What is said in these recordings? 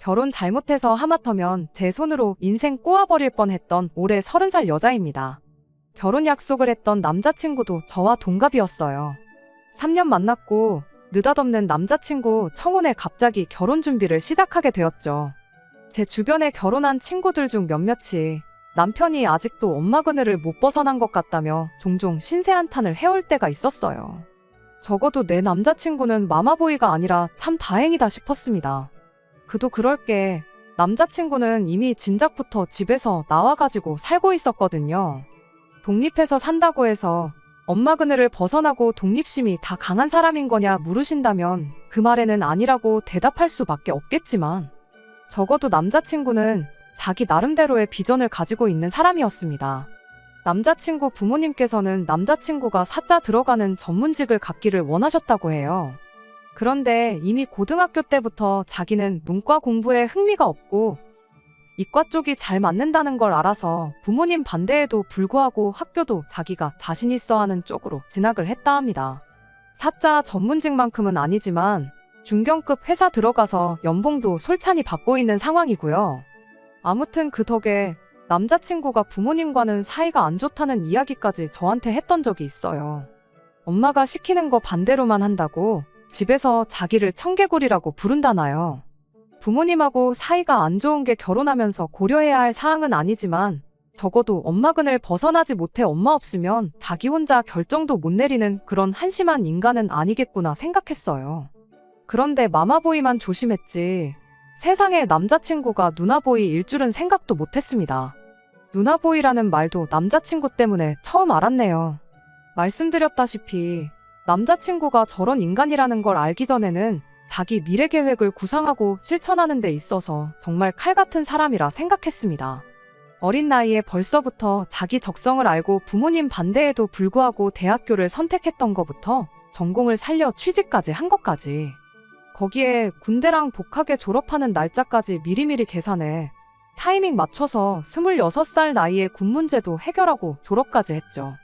결혼 잘못해서 하마터면 제 손으로 인생 꼬아버릴 뻔했던 올해 30살 여자입니다. 결혼 약속을 했던 남자친구도 저와 동갑이었어요. 3년 만났고 느닷없는 남자친구 청혼에 갑자기 결혼 준비를 시작하게 되었죠. 제 주변에 결혼한 친구들 중 몇몇이 남편이 아직도 엄마 그늘을 못 벗어난 것 같다며 종종 신세한탄을 해올 때가 있었어요. 적어도 내 남자친구는 마마보이가 아니라 참 다행이다 싶었습니다. 그도 그럴 게 남자친구는 이미 진작부터 집에서 나와가지고 살고 있었거든요. 독립해서 산다고 해서 엄마 그늘을 벗어나고 독립심이 다 강한 사람인 거냐 물으신다면 그 말에는 아니라고 대답할 수밖에 없겠지만 적어도 남자친구는 자기 나름대로의 비전을 가지고 있는 사람이었습니다. 남자친구 부모님께서는 남자친구가 사자 들어가는 전문직을 갖기를 원하셨다고 해요. 그런데 이미 고등학교 때부터 자기는 문과 공부에 흥미가 없고 이과 쪽이 잘 맞는다는 걸 알아서 부모님 반대에도 불구하고 학교도 자기가 자신 있어 하는 쪽으로 진학을 했다 합니다. 사자 전문직만큼은 아니지만 중견급 회사 들어가서 연봉도 솔찬히 받고 있는 상황이고요. 아무튼 그 덕에 남자친구가 부모님과는 사이가 안 좋다는 이야기까지 저한테 했던 적이 있어요. 엄마가 시키는 거 반대로만 한다고 집에서 자기를 청개구리라고 부른다나요. 부모님하고 사이가 안 좋은 게 결혼하면서 고려해야 할 사항은 아니지만 적어도 엄마 그늘 벗어나지 못해 엄마 없으면 자기 혼자 결정도 못 내리는 그런 한심한 인간은 아니겠구나 생각했어요. 그런데 마마보이만 조심했지 세상에 남자친구가 누나보이일 줄은 생각도 못했습니다. 누나보이라는 말도 남자친구 때문에 처음 알았네요. 말씀드렸다시피 남자친구가 저런 인간이라는 걸 알기 전에는 자기 미래 계획을 구상하고 실천하는 데 있어서 정말 칼 같은 사람이라 생각했습니다. 어린 나이에 벌써부터 자기 적성을 알고 부모님 반대에도 불구하고 대학교를 선택했던 것부터 전공을 살려 취직까지 한 것까지 거기에 군대랑 복학에 졸업하는 날짜까지 미리미리 계산해 타이밍 맞춰서 26살 나이에 군 문제도 해결하고 졸업까지 했죠.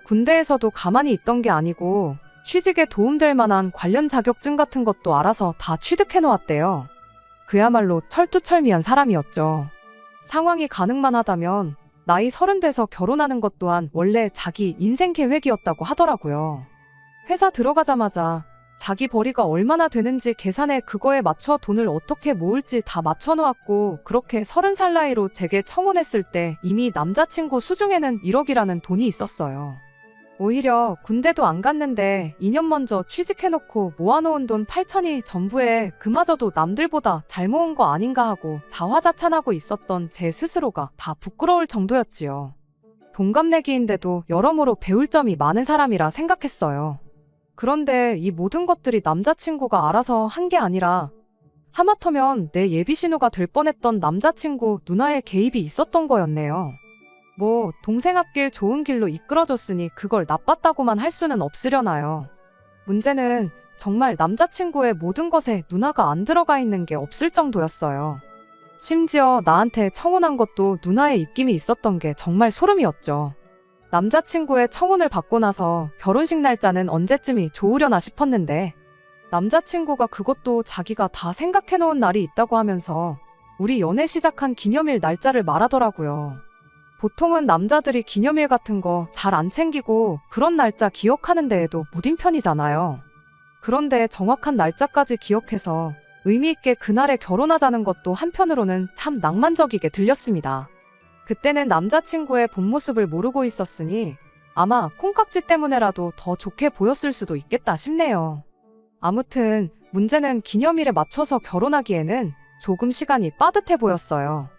군대에서도 가만히 있던 게 아니고 취직에 도움될 만한 관련 자격증 같은 것도 알아서 다 취득해 놓았대요. 그야말로 철두철미한 사람이었죠. 상황이 가능만 하다면 나이 30 돼서 결혼하는 것 또한 원래 자기 인생 계획이었다고 하더라고요. 회사 들어가자마자 자기 벌이가 얼마나 되는지 계산해 그거에 맞춰 돈을 어떻게 모을지 다 맞춰 놓았고 그렇게 30살 나이로 제게 청혼했을 때 이미 남자친구 수중에는 1억이라는 돈이 있었어요. 오히려 군대도 안 갔는데 2년 먼저 취직해놓고 모아놓은 돈 8천이 전부에 그마저도 남들보다 잘 모은 거 아닌가 하고 자화자찬하고 있었던 제 스스로가 다 부끄러울 정도였지요. 동갑내기인데도 여러모로 배울 점이 많은 사람이라 생각했어요. 그런데 이 모든 것들이 남자친구가 알아서 한 게 아니라 하마터면 내 예비 신우가 될 뻔했던 남자친구 누나의 개입이 있었던 거였네요. 뭐 동생 앞길 좋은 길로 이끌어줬으니 그걸 나빴다고만 할 수는 없으려나요. 문제는 정말 남자친구의 모든 것에 누나가 안 들어가 있는 게 없을 정도였어요. 심지어 나한테 청혼한 것도 누나의 입김이 있었던 게 정말 소름이었죠. 남자친구의 청혼을 받고 나서 결혼식 날짜는 언제쯤이 좋으려나 싶었는데 남자친구가 그것도 자기가 다 생각해놓은 날이 있다고 하면서 우리 연애 시작한 기념일 날짜를 말하더라고요. 보통은 남자들이 기념일 같은 거 잘 안 챙기고 그런 날짜 기억하는 데에도 무딘 편이잖아요. 그런데 정확한 날짜까지 기억해서 의미 있게 그날에 결혼하자는 것도 한편으로는 참 낭만적이게 들렸습니다. 그때는 남자친구의 본 모습을 모르고 있었으니 아마 콩깍지 때문에라도 더 좋게 보였을 수도 있겠다 싶네요. 아무튼 문제는 기념일에 맞춰서 결혼하기에는 조금 시간이 빠듯해 보였어요.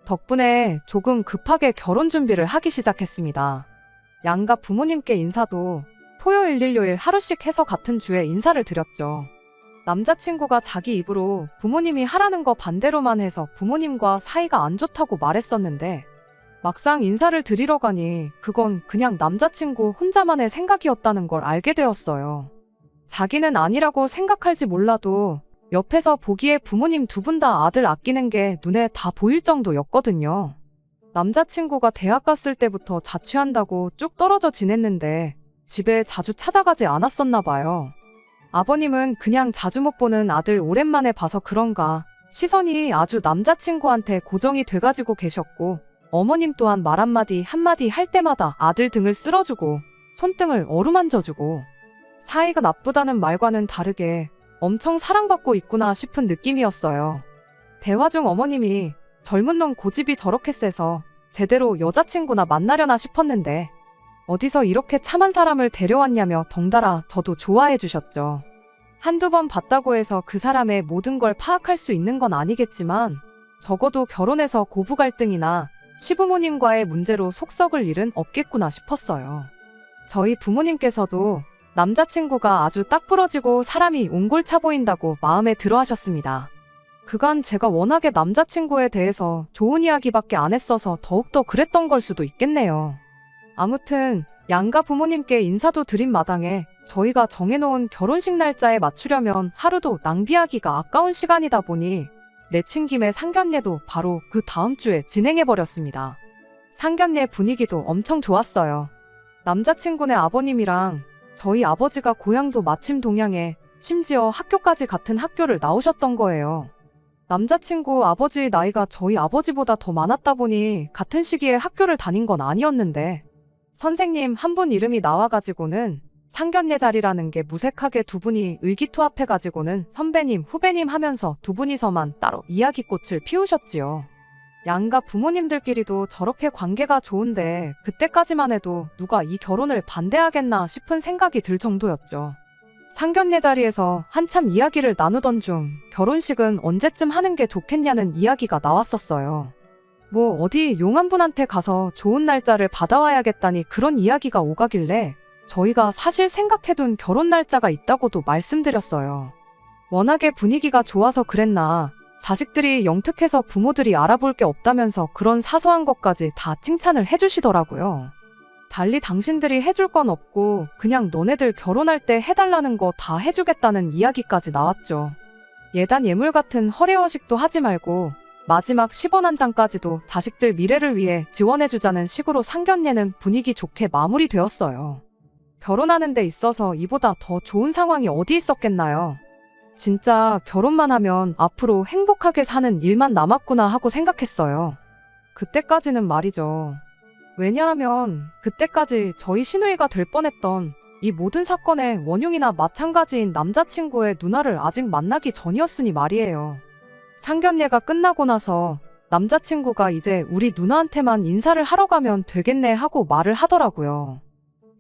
덕분에 조금 급하게 결혼 준비를 하기 시작했습니다. 양가 부모님께 인사도 토요일 일요일 하루씩 해서 같은 주에 인사를 드렸죠. 남자친구가 자기 입으로 부모님이 하라는 거 반대로만 해서 부모님과 사이가 안 좋다고 말했었는데 막상 인사를 드리러 가니 그건 그냥 남자친구 혼자만의 생각이었다는 걸 알게 되었어요. 자기는 아니라고 생각할지 몰라도 옆에서 보기에 부모님 두 분 다 아들 아끼는 게 눈에 다 보일 정도였거든요. 남자친구가 대학 갔을 때부터 자취한다고 쭉 떨어져 지냈는데 집에 자주 찾아가지 않았었나 봐요. 아버님은 그냥 자주 못 보는 아들 오랜만에 봐서 그런가 시선이 아주 남자친구한테 고정이 돼가지고 계셨고, 어머님 또한 말 한마디 한마디 할 때마다 아들 등을 쓸어주고 손등을 어루만져주고, 사이가 나쁘다는 말과는 다르게 엄청 사랑받고 있구나 싶은 느낌이었어요. 대화 중 어머님이 젊은 놈 고집이 저렇게 세서 제대로 여자친구나 만나려나 싶었는데 어디서 이렇게 참한 사람을 데려왔냐며 덩달아 저도 좋아해 주셨죠. 한두 번 봤다고 해서 그 사람의 모든 걸 파악할 수 있는 건 아니겠지만 적어도 결혼해서 고부 갈등이나 시부모님과의 문제로 속 썩을 일은 없겠구나 싶었어요. 저희 부모님께서도 남자친구가 아주 딱 부러지고 사람이 옹골차 보인다고 마음에 들어 하셨습니다. 그간 제가 워낙에 남자친구에 대해서 좋은 이야기밖에 안 했어서 더욱더 그랬던 걸 수도 있겠네요. 아무튼 양가 부모님께 인사도 드린 마당에 저희가 정해놓은 결혼식 날짜에 맞추려면 하루도 낭비하기가 아까운 시간이다 보니 내친 김에 상견례도 바로 그 다음 주에 진행해버렸습니다. 상견례 분위기도 엄청 좋았어요. 남자친구네 아버님이랑 저희 아버지가 고향도 마침 동양에 심지어 학교까지 같은 학교를 나오셨던 거예요. 남자친구 아버지 나이가 저희 아버지보다 더 많았다 보니 같은 시기에 학교를 다닌 건 아니었는데 선생님 한 분 이름이 나와가지고는 상견례 자리라는 게 무색하게 두 분이 의기투합해가지고는 선배님 후배님 하면서 두 분이서만 따로 이야기꽃을 피우셨지요. 양가 부모님들끼리도 저렇게 관계가 좋은데 그때까지만 해도 누가 이 결혼을 반대하겠나 싶은 생각이 들 정도였죠. 상견례 자리에서 한참 이야기를 나누던 중 결혼식은 언제쯤 하는 게 좋겠냐는 이야기가 나왔었어요. 뭐 어디 용한분한테 가서 좋은 날짜를 받아와야겠다니 그런 이야기가 오가길래 저희가 사실 생각해둔 결혼 날짜가 있다고도 말씀드렸어요. 워낙에 분위기가 좋아서 그랬나 자식들이 영특해서 부모들이 알아볼 게 없다면서 그런 사소한 것까지 다 칭찬을 해주시더라고요. 달리 당신들이 해줄 건 없고 그냥 너네들 결혼할 때 해달라는 거 다 해주겠다는 이야기까지 나왔죠. 예단 예물 같은 허례허식도 하지 말고 마지막 10원 한 장까지도 자식들 미래를 위해 지원해주자는 식으로 상견례는 분위기 좋게 마무리되었어요. 결혼하는 데 있어서 이보다 더 좋은 상황이 어디 있었겠나요? 진짜 결혼만 하면 앞으로 행복하게 사는 일만 남았구나 하고 생각했어요. 그때까지는 말이죠. 왜냐하면 그때까지 저희 시누이가 될 뻔했던 이 모든 사건의 원흉이나 마찬가지인 남자친구의 누나를 아직 만나기 전이었으니 말이에요. 상견례가 끝나고 나서 남자친구가 이제 우리 누나한테만 인사를 하러 가면 되겠네 하고 말을 하더라고요.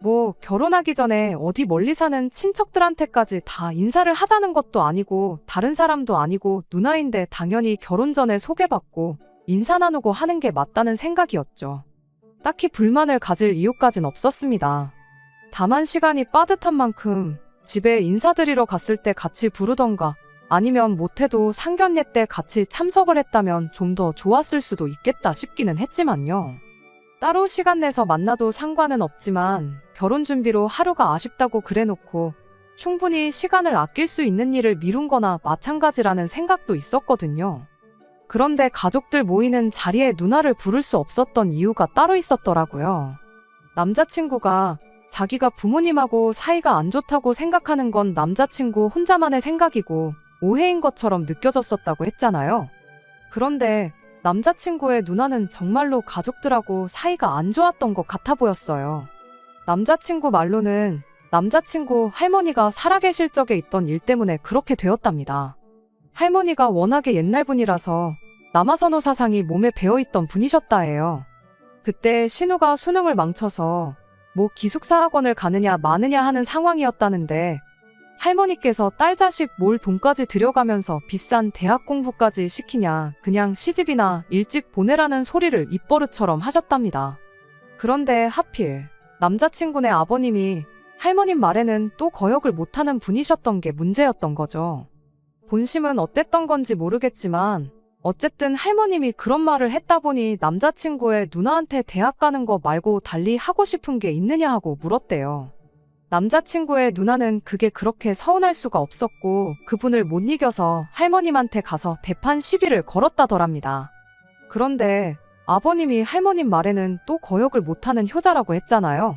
뭐 결혼하기 전에 어디 멀리 사는 친척들한테까지 다 인사를 하자는 것도 아니고 다른 사람도 아니고 누나인데 당연히 결혼 전에 소개받고 인사 나누고 하는 게 맞다는 생각이었죠. 딱히 불만을 가질 이유까진 없었습니다. 다만 시간이 빠듯한 만큼 집에 인사드리러 갔을 때 같이 부르던가 아니면 못해도 상견례 때 같이 참석을 했다면 좀 더 좋았을 수도 있겠다 싶기는 했지만요. 따로 시간 내서 만나도 상관은 없지만 결혼 준비로 하루가 아쉽다고 그래놓고 충분히 시간을 아낄 수 있는 일을 미룬 거나 마찬가지라는 생각도 있었거든요. 그런데 가족들 모이는 자리에 누나를 부를 수 없었던 이유가 따로 있었더라고요. 남자친구가 자기가 부모님하고 사이가 안 좋다고 생각하는 건 남자친구 혼자만의 생각이고 오해인 것처럼 느껴졌었다고 했잖아요. 그런데 남자친구의 누나는 정말로 가족들하고 사이가 안 좋았던 것 같아 보였어요. 남자친구 말로는 남자친구 할머니가 살아계실 적에 있던 일 때문에 그렇게 되었답니다. 할머니가 워낙에 옛날 분이라서 남아선호 사상이 몸에 배어있던 분이셨다 해요. 그때 신우가 수능을 망쳐서 뭐 기숙사 학원을 가느냐 마느냐 하는 상황이었다는데 할머니께서 딸 자식 몰 돈까지 들여가면서 비싼 대학 공부까지 시키냐 그냥 시집이나 일찍 보내라는 소리를 입버릇처럼 하셨답니다. 그런데 하필 남자친구네 아버님이 할머님 말에는 또 거역을 못하는 분이셨던 게 문제였던 거죠. 본심은 어땠던 건지 모르겠지만 어쨌든 할머님이 그런 말을 했다 보니 남자친구의 누나한테 대학 가는 거 말고 달리 하고 싶은 게 있느냐 하고 물었대요. 남자친구의 누나는 그게 그렇게 서운할 수가 없었고 그분을 못 이겨서 할머님한테 가서 대판 시비를 걸었다더랍니다. 그런데 아버님이 할머님 말에는 또 거역을 못하는 효자라고 했잖아요.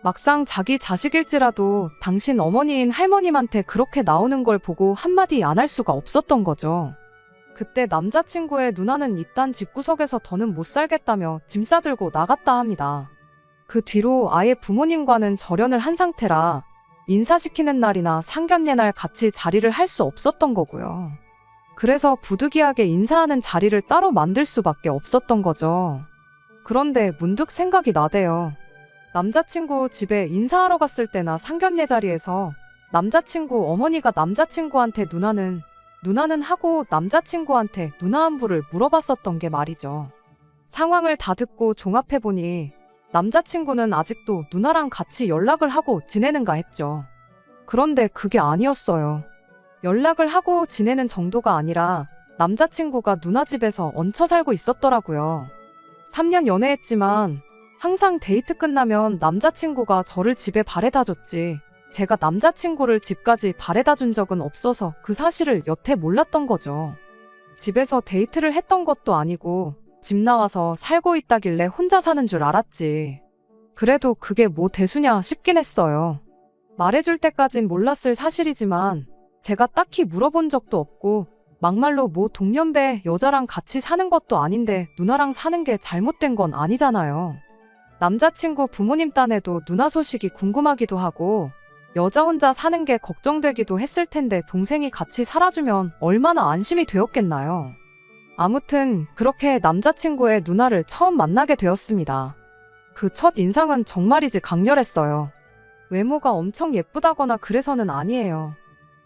막상 자기 자식일지라도 당신 어머니인 할머님한테 그렇게 나오는 걸 보고 한마디 안 할 수가 없었던 거죠. 그때 남자친구의 누나는 이딴 집구석에서 더는 못 살겠다며 짐 싸들고 나갔다 합니다. 그 뒤로 아예 부모님과는 절연을 한 상태라 인사시키는 날이나 상견례 날 같이 자리를 할 수 없었던 거고요. 그래서 부득이하게 인사하는 자리를 따로 만들 수밖에 없었던 거죠. 그런데 문득 생각이 나대요. 남자친구 집에 인사하러 갔을 때나 상견례 자리에서 남자친구 어머니가 남자친구한테 누나는 하고 남자친구한테 누나 안부를 물어봤었던 게 말이죠. 상황을 다 듣고 종합해보니 남자친구는 아직도 누나랑 같이 연락을 하고 지내는가 했죠. 그런데 그게 아니었어요. 연락을 하고 지내는 정도가 아니라 남자친구가 누나 집에서 얹혀 살고 있었더라고요. 3년 연애했지만 항상 데이트 끝나면 남자친구가 저를 집에 바래다 줬지 제가 남자친구를 집까지 바래다 준 적은 없어서 그 사실을 여태 몰랐던 거죠. 집에서 데이트를 했던 것도 아니고 집 나와서 살고 있다길래 혼자 사는 줄 알았지. 그래도 그게 뭐 대수냐 싶긴 했어요. 말해줄 때까진 몰랐을 사실이지만 제가 딱히 물어본 적도 없고 막말로 뭐 동년배 여자랑 같이 사는 것도 아닌데 누나랑 사는 게 잘못된 건 아니잖아요. 남자친구 부모님 딴에도 누나 소식이 궁금하기도 하고 여자 혼자 사는 게 걱정되기도 했을 텐데 동생이 같이 살아주면 얼마나 안심이 되었겠나요. 아무튼 그렇게 남자친구의 누나를 처음 만나게 되었습니다. 그 첫 인상은 정말이지 강렬했어요. 외모가 엄청 예쁘다거나 그래서는 아니에요.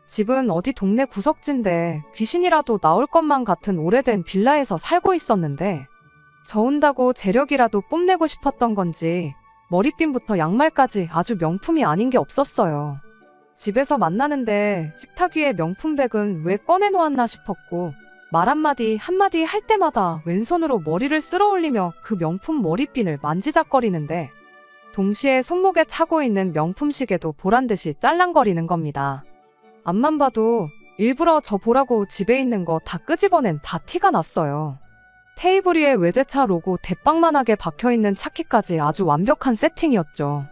집은 어디 동네 구석진데 귀신이라도 나올 것만 같은 오래된 빌라에서 살고 있었는데 저 온다고 재력이라도 뽐내고 싶었던 건지 머리핀부터 양말까지 아주 명품이 아닌 게 없었어요. 집에서 만나는데 식탁 위에 명품백은 왜 꺼내놓았나 싶었고 말 한마디 할 때마다 왼손으로 머리를 쓸어 올리며 그 명품 머리핀을 만지작거리는데 동시에 손목에 차고 있는 명품 시계도 보란듯이 짤랑거리는 겁니다. 앞만 봐도 일부러 저 보라고 집에 있는 거 다 끄집어낸 다 티가 났어요. 테이블 위에 외제차 로고 대빵만하게 박혀있는 차키까지 아주 완벽한 세팅이었죠.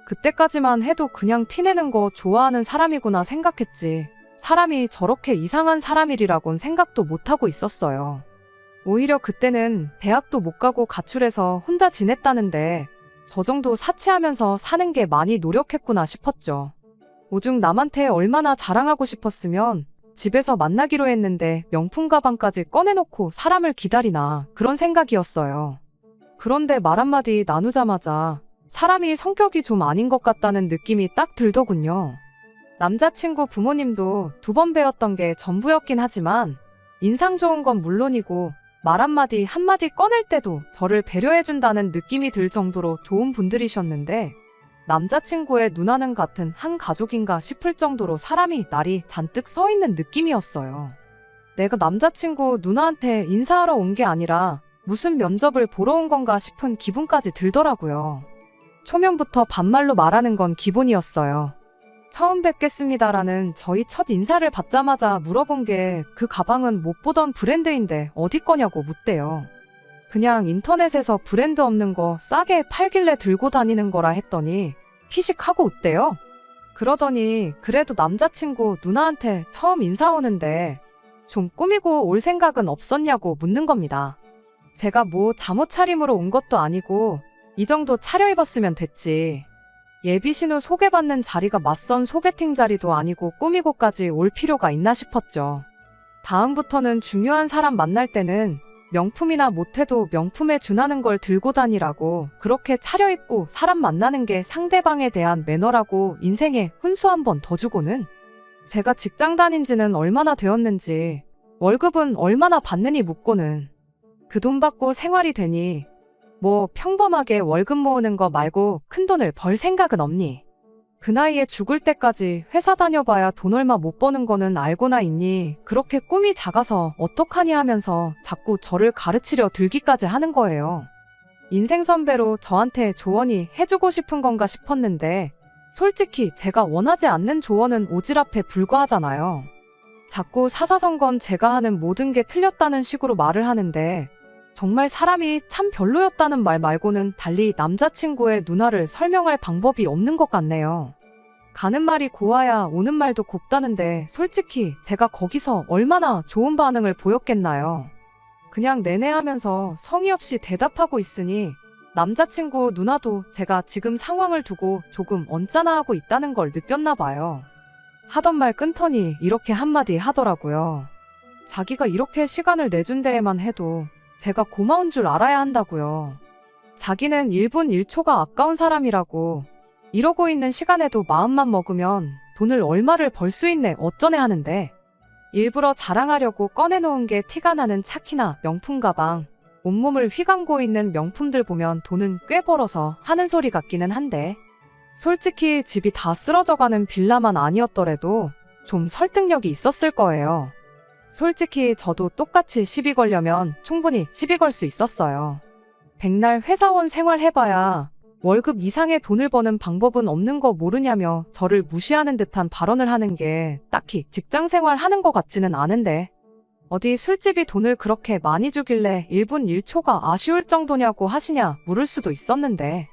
그때까지만 해도 그냥 티내는 거 좋아하는 사람이구나 생각했지 사람이 저렇게 이상한 사람이라곤 생각도 못하고 있었어요. 오히려 그때는 대학도 못 가고 가출해서 혼자 지냈다는데 저 정도 사치하면서 사는 게 많이 노력했구나 싶었죠. 오죽 남한테 얼마나 자랑하고 싶었으면 집에서 만나기로 했는데 명품 가방까지 꺼내놓고 사람을 기다리나 그런 생각이었어요. 그런데 말 한마디 나누자마자 사람이 성격이 좀 아닌 것 같다는 느낌이 딱 들더군요. 남자친구 부모님도 2번 뵈었던 게 전부였긴 하지만 인상 좋은 건 물론이고 말 한마디 꺼낼 때도 저를 배려해준다는 느낌이 들 정도로 좋은 분들이셨는데 남자친구의 누나는 같은 한 가족인가 싶을 정도로 사람이 날이 잔뜩 써있는 느낌이었어요. 내가 남자친구 누나한테 인사하러 온 게 아니라 무슨 면접을 보러 온 건가 싶은 기분까지 들더라고요. 초면부터 반말로 말하는 건 기본이었어요. 처음 뵙겠습니다라는 저희 첫 인사를 받자마자 물어본 게 그 가방은 못 보던 브랜드인데 어디 거냐고 묻대요. 그냥 인터넷에서 브랜드 없는 거 싸게 팔길래 들고 다니는 거라 했더니 피식하고 웃대요. 그러더니 그래도 남자친구 누나한테 처음 인사 오는데 좀 꾸미고 올 생각은 없었냐고 묻는 겁니다. 제가 뭐 잠옷 차림으로 온 것도 아니고 이 정도 차려입었으면 됐지. 예비신우 소개받는 자리가 맞선 소개팅 자리도 아니고 꾸미고까지 올 필요가 있나 싶었죠. 다음부터는 중요한 사람 만날 때는 명품이나 못해도 명품에 준하는 걸 들고 다니라고 그렇게 차려입고 사람 만나는 게 상대방에 대한 매너라고 인생에 훈수 한 번 더 주고는 제가 직장 다닌 지는 얼마나 되었는지 월급은 얼마나 받느니 묻고는 그 돈 받고 생활이 되니 뭐 평범하게 월급 모으는 거 말고 큰 돈을 벌 생각은 없니? 그 나이에 죽을 때까지 회사 다녀봐야 돈 얼마 못 버는 거는 알고나 있니? 그렇게 꿈이 작아서 어떡하니 하면서 자꾸 저를 가르치려 들기까지 하는 거예요. 인생 선배로 저한테 조언이 해주고 싶은 건가 싶었는데 솔직히 제가 원하지 않는 조언은 오지랖에 불과하잖아요. 자꾸 사사성건 제가 하는 모든 게 틀렸다는 식으로 말을 하는데 정말 사람이 참 별로였다는 말 말고는 달리 남자친구의 누나를 설명할 방법이 없는 것 같네요. 가는 말이 고와야 오는 말도 곱다는데 솔직히 제가 거기서 얼마나 좋은 반응을 보였겠나요? 그냥 내내 하면서 성의 없이 대답하고 있으니 남자친구 누나도 제가 지금 상황을 두고 조금 언짢아하고 있다는 걸 느꼈나 봐요. 하던 말 끊더니 이렇게 한마디 하더라고요. 자기가 이렇게 시간을 내준 데에만 해도 제가 고마운 줄 알아야 한다고요. 자기는 1분 1초가 아까운 사람이라고, 이러고 있는 시간에도 마음만 먹으면 돈을 얼마를 벌 수 있네 어쩌네 하는데, 일부러 자랑하려고 꺼내놓은 게 티가 나는 차키나 명품 가방, 온몸을 휘감고 있는 명품들 보면 돈은 꽤 벌어서 하는 소리 같기는 한데, 솔직히 집이 다 쓰러져가는 빌라만 아니었더라도 좀 설득력이 있었을 거예요. 솔직히 저도 똑같이 시비 걸려면 충분히 시비 걸 수 있었어요. 백날 회사원 생활 해봐야 월급 이상의 돈을 버는 방법은 없는 거 모르냐며 저를 무시하는 듯한 발언을 하는 게 딱히 직장 생활 하는 것 같지는 않은데, 어디 술집이 돈을 그렇게 많이 주길래 1분 1초가 아쉬울 정도냐고 하시냐 물을 수도 있었는데,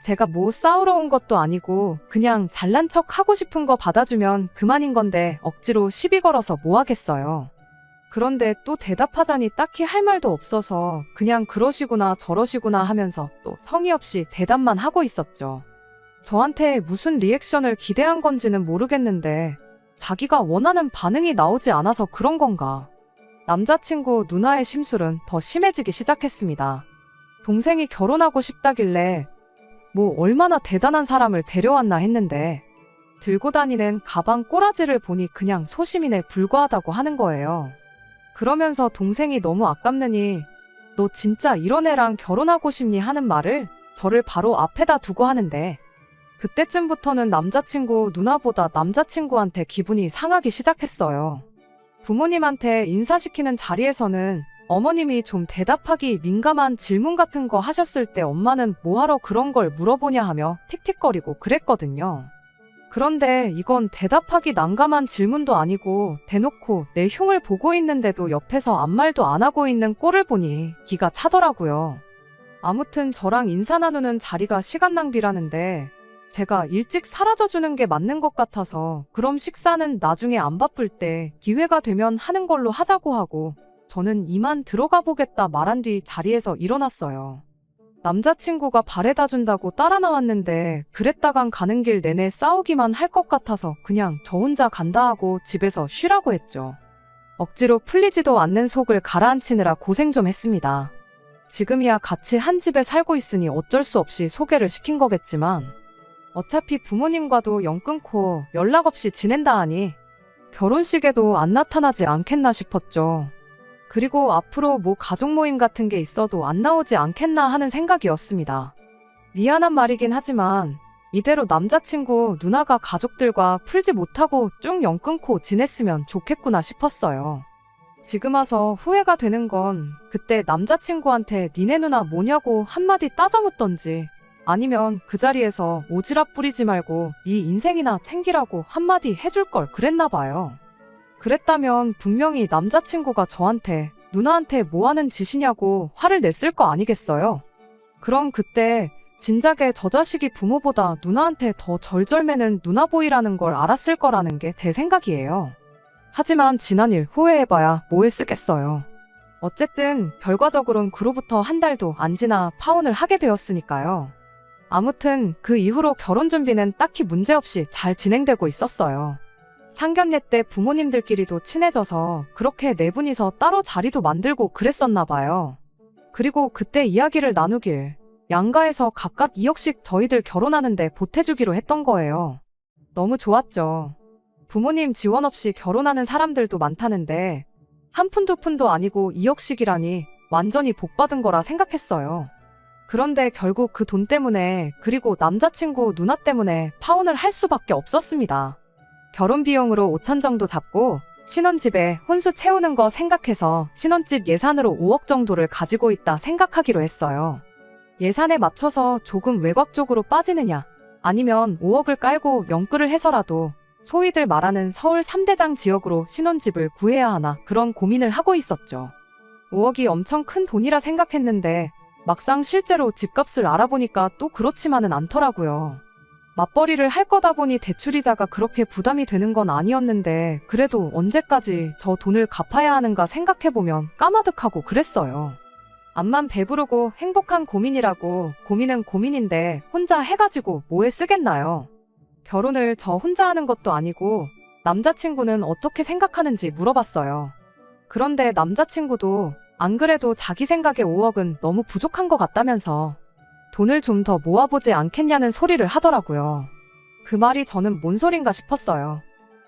제가 뭐 싸우러 온 것도 아니고 그냥 잘난 척 하고 싶은 거 받아주면 그만인 건데 억지로 시비 걸어서 뭐 하겠어요. 그런데 또 대답하자니 딱히 할 말도 없어서 그냥 그러시구나 저러시구나 하면서 또 성의 없이 대답만 하고 있었죠. 저한테 무슨 리액션을 기대한 건지는 모르겠는데 자기가 원하는 반응이 나오지 않아서 그런 건가. 남자친구 누나의 심술은 더 심해지기 시작했습니다. 동생이 결혼하고 싶다길래 뭐 얼마나 대단한 사람을 데려왔나 했는데 들고 다니는 가방 꼬라지를 보니 그냥 소시민에 불과하다고 하는 거예요. 그러면서 동생이 너무 아깝느니 너 진짜 이런 애랑 결혼하고 싶니 하는 말을 저를 바로 앞에다 두고 하는데, 그때쯤부터는 남자친구 누나보다 남자친구한테 기분이 상하기 시작했어요. 부모님한테 인사시키는 자리에서는 어머님이 좀 대답하기 민감한 질문 같은 거 하셨을 때 엄마는 뭐하러 그런 걸 물어보냐 하며 틱틱거리고 그랬거든요. 그런데 이건 대답하기 난감한 질문도 아니고 대놓고 내 흉을 보고 있는데도 옆에서 아무 말도 안 하고 있는 꼴을 보니 기가 차더라고요. 아무튼 저랑 인사 나누는 자리가 시간 낭비라는데 제가 일찍 사라져주는 게 맞는 것 같아서 그럼 식사는 나중에 안 바쁠 때 기회가 되면 하는 걸로 하자고 하고 저는 이만 들어가 보겠다 말한 뒤 자리에서 일어났어요. 남자친구가 바래다 준다고 따라 나왔는데 그랬다간 가는 길 내내 싸우기만 할 것 같아서 그냥 저 혼자 간다 하고 집에서 쉬라고 했죠. 억지로 풀리지도 않는 속을 가라앉히느라 고생 좀 했습니다. 지금이야 같이 한 집에 살고 있으니 어쩔 수 없이 소개를 시킨 거겠지만 어차피 부모님과도 영 끊고 연락 없이 지낸다 하니 결혼식에도 안 나타나지 않겠나 싶었죠. 그리고 앞으로 뭐 가족 모임 같은 게 있어도 안 나오지 않겠나 하는 생각이었습니다. 미안한 말이긴 하지만 이대로 남자친구 누나가 가족들과 풀지 못하고 쭉 영 끊고 지냈으면 좋겠구나 싶었어요. 지금 와서 후회가 되는 건 그때 남자친구한테 니네 누나 뭐냐고 한마디 따져묻던지 아니면 그 자리에서 오지랖 부리지 말고 네 인생이나 챙기라고 한마디 해줄 걸 그랬나 봐요. 그랬다면 분명히 남자친구가 저한테 누나한테 뭐 하는 짓이냐고 화를 냈을 거 아니겠어요? 그럼 그때 진작에 저 자식이 부모보다 누나한테 더 절절매는 누나보이라는 걸 알았을 거라는 게 제 생각이에요. 하지만 지난 일 후회해봐야 뭐에 쓰겠어요. 어쨌든 결과적으로는 그로부터 한 달도 안 지나 파혼을 하게 되었으니까요. 아무튼 그 이후로 결혼 준비는 딱히 문제없이 잘 진행되고 있었어요. 상견례 때 부모님들끼리도 친해져서 그렇게 네 분이서 따로 자리도 만들고 그랬었나 봐요. 그리고 그때 이야기를 나누길 양가에서 각각 2억씩 저희들 결혼하는데 보태주기로 했던 거예요. 너무 좋았죠. 부모님 지원 없이 결혼하는 사람들도 많다는데 한 푼 두 푼도 아니고 2억씩이라니 완전히 복받은 거라 생각했어요. 그런데 결국 그 돈 때문에 그리고 남자친구 누나 때문에 파혼을 할 수밖에 없었습니다. 결혼 비용으로 5천 정도 잡고 신혼집에 혼수 채우는 거 생각해서 신혼집 예산으로 5억 정도를 가지고 있다 생각하기로 했어요. 예산에 맞춰서 조금 외곽 쪽으로 빠지느냐 아니면 5억을 깔고 영끌을 해서라도 소위들 말하는 서울 3대장 지역으로 신혼집을 구해야 하나 그런 고민을 하고 있었죠. 5억이 엄청 큰 돈이라 생각했는데 막상 실제로 집값을 알아보니까 또 그렇지만은 않더라고요. 맞벌이를 할 거다 보니 대출이자가 그렇게 부담이 되는 건 아니었는데 그래도 언제까지 저 돈을 갚아야 하는가 생각해보면 까마득하고 그랬어요. 암만 배부르고 행복한 고민이라고 고민은 고민인데 혼자 해가지고 뭐에 쓰겠나요? 결혼을 저 혼자 하는 것도 아니고 남자친구는 어떻게 생각하는지 물어봤어요. 그런데 남자친구도 안 그래도 자기 생각에 5억은 너무 부족한 것 같다면서 돈을 좀 더 모아보지 않겠냐는 소리를 하더라고요. 그 말이 저는 뭔 소린가 싶었어요.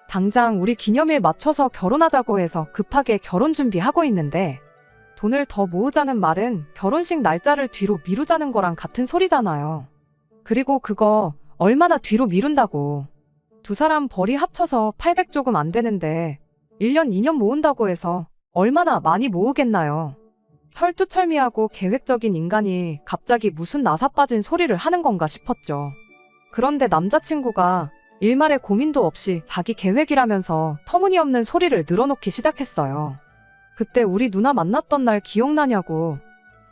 당장 우리 기념일 맞춰서 결혼하자고 해서 급하게 결혼 준비하고 있는데 돈을 더 모으자는 말은 결혼식 날짜를 뒤로 미루자는 거랑 같은 소리잖아요. 그리고 그거 얼마나 뒤로 미룬다고. 두 사람 벌이 합쳐서 800 조금 안 되는데 1년 2년 모은다고 해서 얼마나 많이 모으겠나요? 철두철미하고 계획적인 인간이 갑자기 무슨 나사 빠진 소리를 하는 건가 싶었죠. 그런데 남자친구가 일말의 고민도 없이 자기 계획이라면서 터무니없는 소리를 늘어놓기 시작했어요. 그때 우리 누나 만났던 날 기억나냐고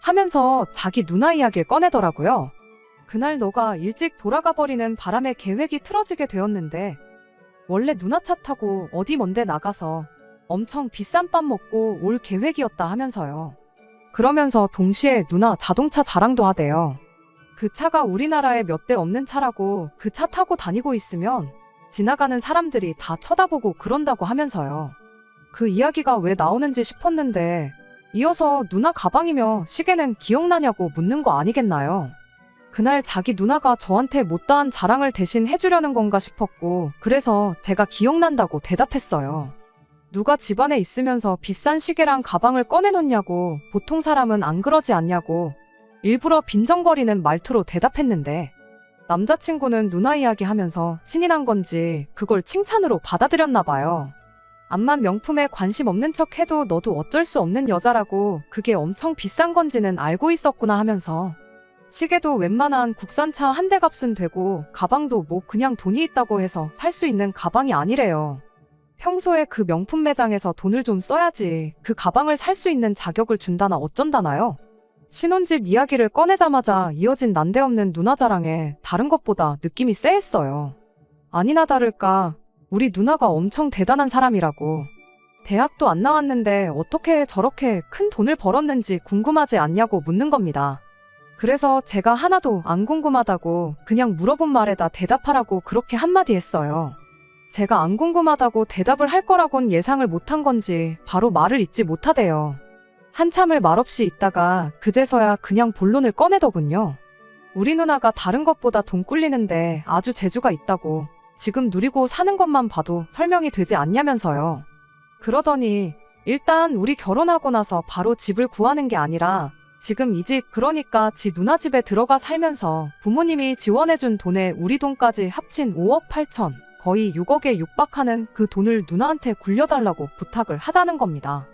하면서 자기 누나 이야기를 꺼내더라고요. 그날 너가 일찍 돌아가 버리는 바람에 계획이 틀어지게 되었는데 원래 누나 차 타고 어디 먼데 나가서 엄청 비싼 밥 먹고 올 계획이었다 하면서요. 그러면서 동시에 누나 자동차 자랑도 하대요. 그 차가 우리나라에 몇 대 없는 차라고 그 차 타고 다니고 있으면 지나가는 사람들이 다 쳐다보고 그런다고 하면서요. 그 이야기가 왜 나오는지 싶었는데 이어서 누나 가방이며 시계는 기억나냐고 묻는 거 아니겠나요? 그날 자기 누나가 저한테 못다한 자랑을 대신 해주려는 건가 싶었고 그래서 제가 기억난다고 대답했어요. 누가 집안에 있으면서 비싼 시계랑 가방을 꺼내놓냐고 보통 사람은 안 그러지 않냐고 일부러 빈정거리는 말투로 대답했는데 남자친구는 누나 이야기하면서 신이 난 건지 그걸 칭찬으로 받아들였나 봐요. 암만 명품에 관심 없는 척 해도 너도 어쩔 수 없는 여자라고 그게 엄청 비싼 건지는 알고 있었구나 하면서 시계도 웬만한 국산차 한 대 값은 되고 가방도 뭐 그냥 돈이 있다고 해서 살 수 있는 가방이 아니래요. 평소에 그 명품 매장에서 돈을 좀 써야지 그 가방을 살 수 있는 자격을 준다나 어쩐다나요? 신혼집 이야기를 꺼내자마자 이어진 난데없는 누나 자랑에 다른 것보다 느낌이 쎄했어요. 아니나 다를까 우리 누나가 엄청 대단한 사람이라고. 대학도 안 나왔는데 어떻게 저렇게 큰 돈을 벌었는지 궁금하지 않냐고 묻는 겁니다. 그래서 제가 하나도 안 궁금하다고 그냥 물어본 말에다 대답하라고 그렇게 한마디 했어요. 제가 안 궁금하다고 대답을 할 거라곤 예상을 못한 건지 바로 말을 잇지 못하대요. 한참을 말없이 있다가 그제서야 그냥 본론을 꺼내더군요. 우리 누나가 다른 것보다 돈 꿀리는데 아주 재주가 있다고 지금 누리고 사는 것만 봐도 설명이 되지 않냐면서요. 그러더니 일단 우리 결혼하고 나서 바로 집을 구하는 게 아니라 지금 이 집 그러니까 지 누나 집에 들어가 살면서 부모님이 지원해준 돈에 우리 돈까지 합친 5억 8천 거의 6억에 육박하는 그 돈을 누나한테 굴려달라고 부탁을 하자는 겁니다.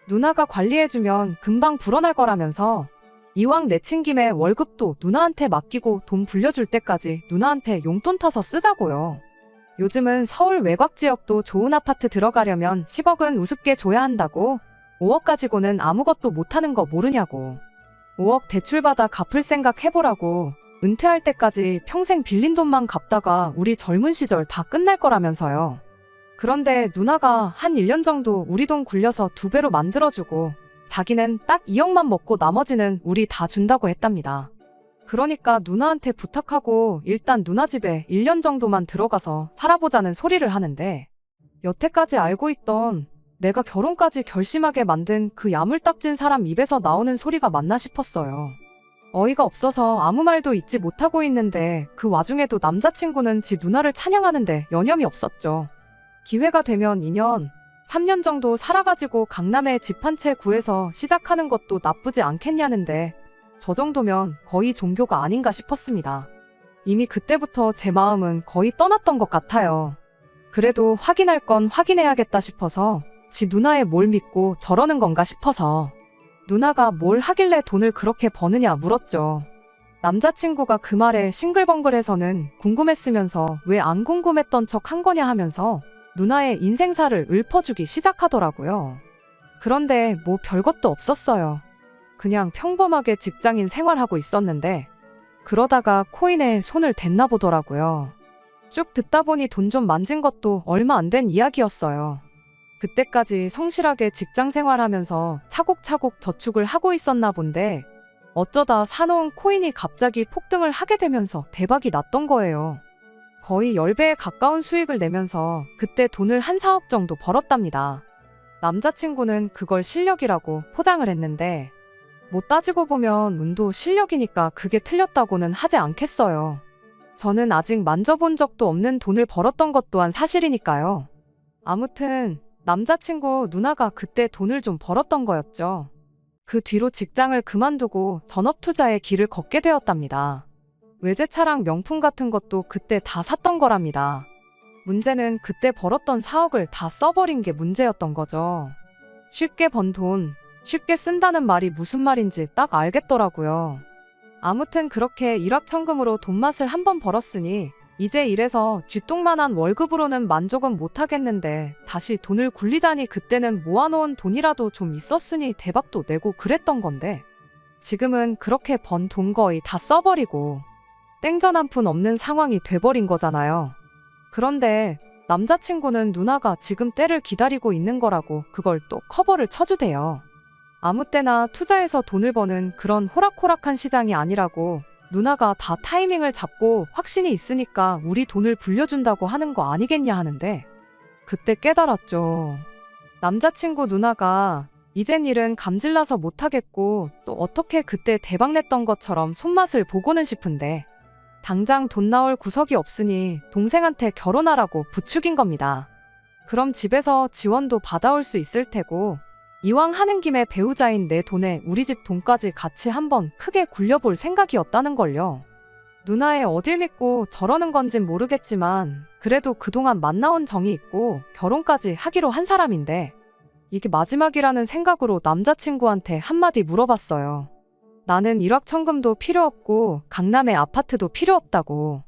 누나가 관리해주면 금방 불어날 거라면서 이왕 내친 김에 월급도 누나한테 맡기고 돈 불려줄 때까지 누나한테 용돈 타서 쓰자고요. 요즘은 서울 외곽 지역도 좋은 아파트 들어가려면 10억은 우습게 줘야 한다고 5억 가지고는 아무것도 못하는 거 모르냐고 5억 대출받아 갚을 생각 해보라고 은퇴할 때까지 평생 빌린 돈만 갚다가 우리 젊은 시절 다 끝날 거라면서요. 그런데 누나가 한 1년 정도 우리 돈 굴려서 2배로 만들어주고 자기는 딱 2억만 먹고 나머지는 우리 다 준다고 했답니다. 그러니까 누나한테 부탁하고 일단 누나 집에 1년 정도만 들어가서 살아보자는 소리를 하는데 여태까지 알고 있던 내가 결혼까지 결심하게 만든 그 야물딱진 사람 입에서 나오는 소리가 맞나 싶었어요. 어이가 없어서 아무 말도 잊지 못하고 있는데 그 와중에도 남자친구는 지 누나를 찬양하는데 여념이 없었죠. 기회가 되면 2년, 3년 정도 살아가지고 강남에 집 한 채 구해서 시작하는 것도 나쁘지 않겠냐는데 저 정도면 거의 종교가 아닌가 싶었습니다. 이미 그때부터 제 마음은 거의 떠났던 것 같아요. 그래도 확인할 건 확인해야겠다 싶어서 지 누나의 뭘 믿고 저러는 건가 싶어서 누나가 뭘 하길래 돈을 그렇게 버느냐 물었죠. 남자친구가 그 말에 싱글벙글해서는 궁금했으면서 왜 안 궁금했던 척 한 거냐 하면서 누나의 인생사를 읊어주기 시작하더라고요. 그런데 뭐 별것도 없었어요. 그냥 평범하게 직장인 생활하고 있었는데 그러다가 코인에 손을 댔나 보더라고요. 쭉 듣다 보니 돈 좀 만진 것도 얼마 안 된 이야기였어요. 그때까지 성실하게 직장 생활하면서 차곡차곡 저축을 하고 있었나 본데 어쩌다 사놓은 코인이 갑자기 폭등을 하게 되면서 대박이 났던 거예요. 거의 10배에 가까운 수익을 내면서 그때 돈을 한 4억 정도 벌었답니다. 남자친구는 그걸 실력이라고 포장을 했는데 뭐 따지고 보면 운도 실력이니까 그게 틀렸다고는 하지 않겠어요. 저는 아직 만져본 적도 없는 돈을 벌었던 것 또한 사실이니까요. 아무튼 남자친구 누나가 그때 돈을 좀 벌었던 거였죠. 그 뒤로 직장을 그만두고 전업투자의 길을 걷게 되었답니다. 외제차랑 명품 같은 것도 그때 다 샀던 거랍니다. 문제는 그때 벌었던 4억을 다 써버린 게 문제였던 거죠. 쉽게 번 돈, 쉽게 쓴다는 말이 무슨 말인지 딱 알겠더라고요. 아무튼 그렇게 일확천금으로 돈맛을 한번 벌었으니 이제 이래서 쥐똥만한 월급으로는 만족은 못하겠는데 다시 돈을 굴리자니 그때는 모아놓은 돈이라도 좀 있었으니 대박도 내고 그랬던 건데 지금은 그렇게 번 돈 거의 다 써버리고 땡전 한 푼 없는 상황이 돼버린 거잖아요. 그런데 남자친구는 누나가 지금 때를 기다리고 있는 거라고 그걸 또 커버를 쳐주대요. 아무 때나 투자해서 돈을 버는 그런 호락호락한 시장이 아니라고 누나가 다 타이밍을 잡고 확신이 있으니까 우리 돈을 불려준다고 하는 거 아니겠냐 하는데 그때 깨달았죠. 남자친구 누나가 이젠 일은 감질나서 못하겠고 또 어떻게 그때 대박냈던 것처럼 손맛을 보고는 싶은데 당장 돈 나올 구석이 없으니 동생한테 결혼하라고 부추긴 겁니다. 그럼 집에서 지원도 받아올 수 있을 테고 이왕 하는 김에 배우자인 내 돈에 우리 집 돈까지 같이 한번 크게 굴려볼 생각이었다는 걸요. 누나의 어딜 믿고 저러는 건진 모르겠지만 그래도 그동안 만나온 정이 있고 결혼까지 하기로 한 사람인데 이게 마지막이라는 생각으로 남자친구한테 한마디 물어봤어요. 나는 일확천금도 필요 없고 강남에 아파트도 필요 없다고.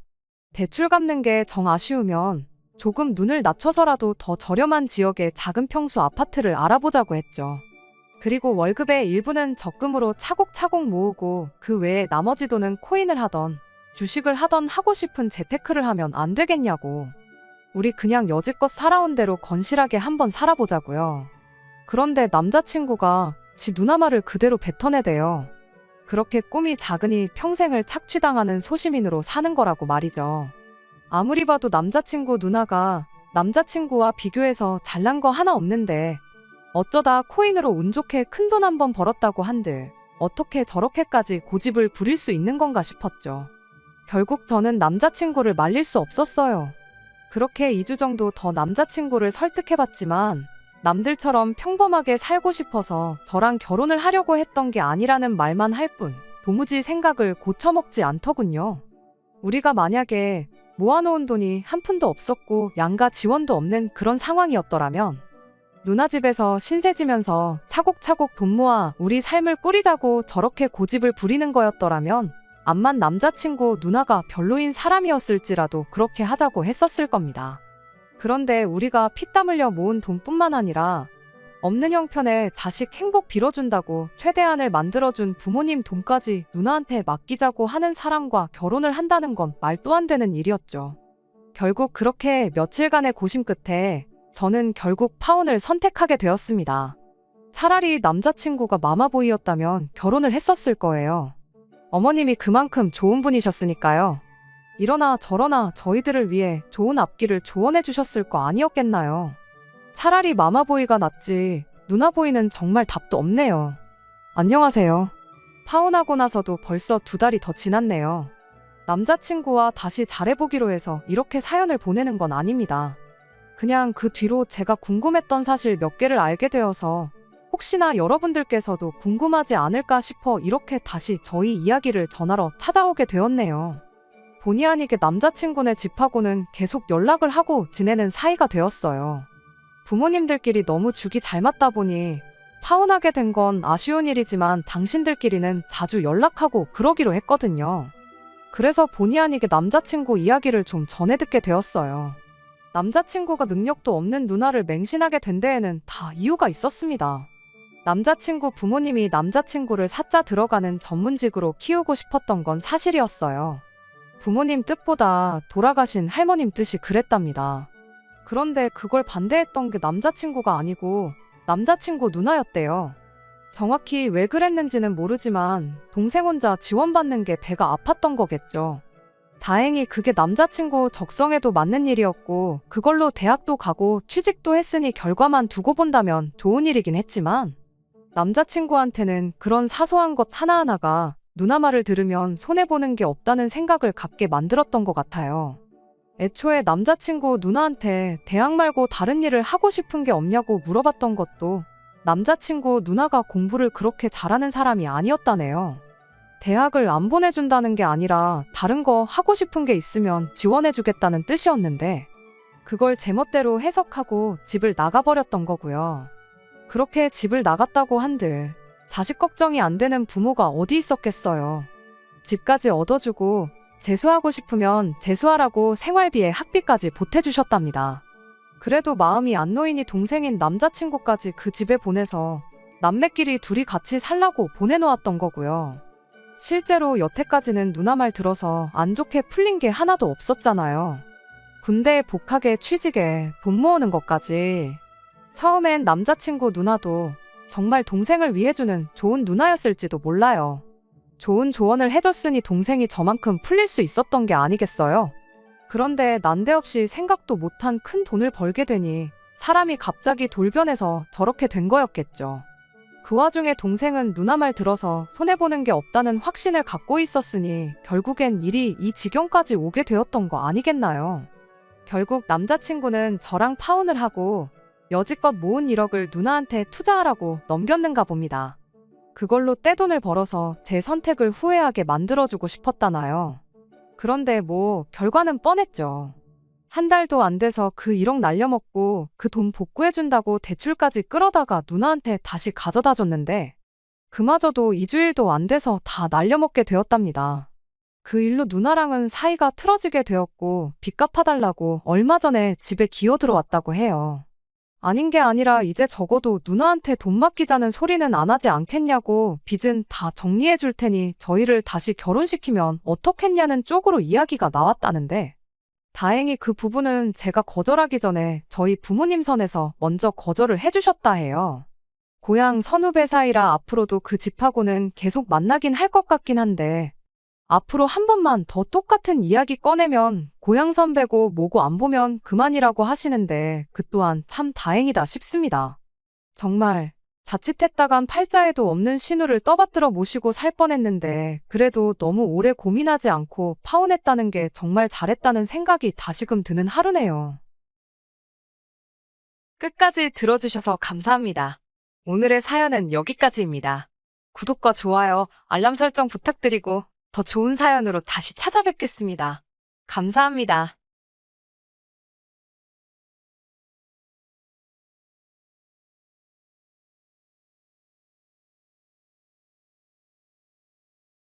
대출 갚는 게 정 아쉬우면 조금 눈을 낮춰서라도 더 저렴한 지역의 작은 평수 아파트를 알아보자고 했죠. 그리고 월급의 일부는 적금으로 차곡차곡 모으고 그 외에 나머지 돈은 코인을 하던 주식을 하던 하고 싶은 재테크를 하면 안 되겠냐고. 우리 그냥 여지껏 살아온 대로 건실하게 한번 살아보자고요. 그런데 남자친구가 지 누나 말을 그대로 뱉어내대요. 그렇게 꿈이 작으니 평생을 착취당하는 소시민으로 사는 거라고 말이죠. 아무리 봐도 남자친구 누나가 남자친구와 비교해서 잘난 거 하나 없는데 어쩌다 코인으로 운 좋게 큰돈 한 번 벌었다고 한들 어떻게 저렇게까지 고집을 부릴 수 있는 건가 싶었죠. 결국 저는 남자친구를 말릴 수 없었어요. 그렇게 2주 정도 더 남자친구를 설득해봤지만 남들처럼 평범하게 살고 싶어서 저랑 결혼을 하려고 했던 게 아니라는 말만 할 뿐 도무지 생각을 고쳐먹지 않더군요. 우리가 만약에 모아놓은 돈이 한 푼도 없었고 양가 지원도 없는 그런 상황이었더라면 누나 집에서 신세지면서 차곡차곡 돈 모아 우리 삶을 꾸리자고 저렇게 고집을 부리는 거였더라면 암만 남자친구 누나가 별로인 사람이었을지라도 그렇게 하자고 했었을 겁니다. 그런데 우리가 피땀 흘려 모은 돈뿐만 아니라 없는 형편에 자식 행복 빌어준다고 최대한을 만들어준 부모님 돈까지 누나한테 맡기자고 하는 사람과 결혼을 한다는 건 말도 안 되는 일이었죠. 결국 그렇게 며칠간의 고심 끝에 저는 결국 파혼을 선택하게 되었습니다. 차라리 남자친구가 마마보이였다면 결혼을 했었을 거예요. 어머님이 그만큼 좋은 분이셨으니까요. 이러나 저러나 저희들을 위해 좋은 앞길을 조언해 주셨을 거 아니었겠나요. 차라리 마마보이가 낫지 누나보이는 정말 답도 없네요. 안녕하세요. 파혼하고 나서도 벌써 2달이 더 지났네요. 남자친구와 다시 잘해보기로 해서 이렇게 사연을 보내는 건 아닙니다. 그냥 그 뒤로 제가 궁금했던 사실 몇 개를 알게 되어서 혹시나 여러분들께서도 궁금하지 않을까 싶어 이렇게 다시 저희 이야기를 전하러 찾아오게 되었네요. 본의 아니게 남자친구네 집하고는 계속 연락을 하고 지내는 사이가 되었어요. 부모님들끼리 너무 죽이 잘 맞다 보니 파혼하게 된 건 아쉬운 일이지만 당신들끼리는 자주 연락하고 그러기로 했거든요. 그래서 본의 아니게 남자친구 이야기를 좀 전해 듣게 되었어요. 남자친구가 능력도 없는 누나를 맹신하게 된 데에는 다 이유가 있었습니다. 남자친구 부모님이 남자친구를 사자 들어가는 전문직으로 키우고 싶었던 건 사실이었어요. 부모님 뜻보다 돌아가신 할머님 뜻이 그랬답니다. 그런데 그걸 반대했던 게 남자친구가 아니고 남자친구 누나였대요. 정확히 왜 그랬는지는 모르지만 동생 혼자 지원받는 게 배가 아팠던 거겠죠. 다행히 그게 남자친구 적성에도 맞는 일이었고 그걸로 대학도 가고 취직도 했으니 결과만 두고 본다면 좋은 일이긴 했지만 남자친구한테는 그런 사소한 것 하나하나가 누나 말을 들으면 손해보는 게 없다는 생각을 갖게 만들었던 것 같아요. 애초에 남자친구 누나한테 대학 말고 다른 일을 하고 싶은 게 없냐고 물어봤던 것도 남자친구 누나가 공부를 그렇게 잘하는 사람이 아니었다네요. 대학을 안 보내준다는 게 아니라 다른 거 하고 싶은 게 있으면 지원해주겠다는 뜻이었는데 그걸 제멋대로 해석하고 집을 나가버렸던 거고요. 그렇게 집을 나갔다고 한들 자식 걱정이 안 되는 부모가 어디 있었겠어요. 집까지 얻어주고 재수하고 싶으면 재수하라고 생활비에 학비까지 보태주셨답니다. 그래도 마음이 안 놓이니 동생인 남자친구까지 그 집에 보내서 남매끼리 둘이 같이 살라고 보내놓았던 거고요. 실제로 여태까지는 누나 말 들어서 안 좋게 풀린 게 하나도 없었잖아요. 군대에 복학에 취직에 돈 모으는 것까지. 처음엔 남자친구 누나도 정말 동생을 위해주는 좋은 누나였을지도 몰라요. 좋은 조언을 해줬으니 동생이 저만큼 풀릴 수 있었던 게 아니겠어요? 그런데 난데없이 생각도 못한 큰 돈을 벌게 되니 사람이 갑자기 돌변해서 저렇게 된 거였겠죠. 그 와중에 동생은 누나 말 들어서 손해보는 게 없다는 확신을 갖고 있었으니 결국엔 일이 이 지경까지 오게 되었던 거 아니겠나요? 결국 남자친구는 저랑 파혼을 하고 여지껏 모은 1억을 누나한테 투자하라고 넘겼는가 봅니다. 그걸로 떼돈을 벌어서 제 선택을 후회하게 만들어주고 싶었다나요. 그런데 뭐 결과는 뻔했죠. 한 달도 안 돼서 그 1억 날려먹고 그 돈 복구해준다고 대출까지 끌어다가 누나한테 다시 가져다 줬는데 그마저도 2주일도 안 돼서 다 날려먹게 되었답니다. 그 일로 누나랑은 사이가 틀어지게 되었고 빚 갚아달라고 얼마 전에 집에 기어들어왔다고 해요. 아닌 게 아니라 이제 적어도 누나한테 돈 맡기자는 소리는 안 하지 않겠냐고 빚은 다 정리해 줄 테니 저희를 다시 결혼시키면 어떻겠냐는 쪽으로 이야기가 나왔다는데 다행히 그 부분은 제가 거절하기 전에 저희 부모님 선에서 먼저 거절을 해주셨다 해요. 고향 선후배 사이라 앞으로도 그 집하고는 계속 만나긴 할 것 같긴 한데 앞으로 한 번만 더 똑같은 이야기 꺼내면 고향 선배고 뭐고 안 보면 그만이라고 하시는데 그 또한 참 다행이다 싶습니다. 정말 자칫했다간 팔자에도 없는 신우를 떠받들어 모시고 살 뻔했는데 그래도 너무 오래 고민하지 않고 파혼했다는 게 정말 잘했다는 생각이 다시금 드는 하루네요. 끝까지 들어주셔서 감사합니다. 오늘의 사연은 여기까지입니다. 구독과 좋아요, 알람 설정 부탁드리고 더 좋은 사연으로 다시 찾아뵙겠습니다. 감사합니다.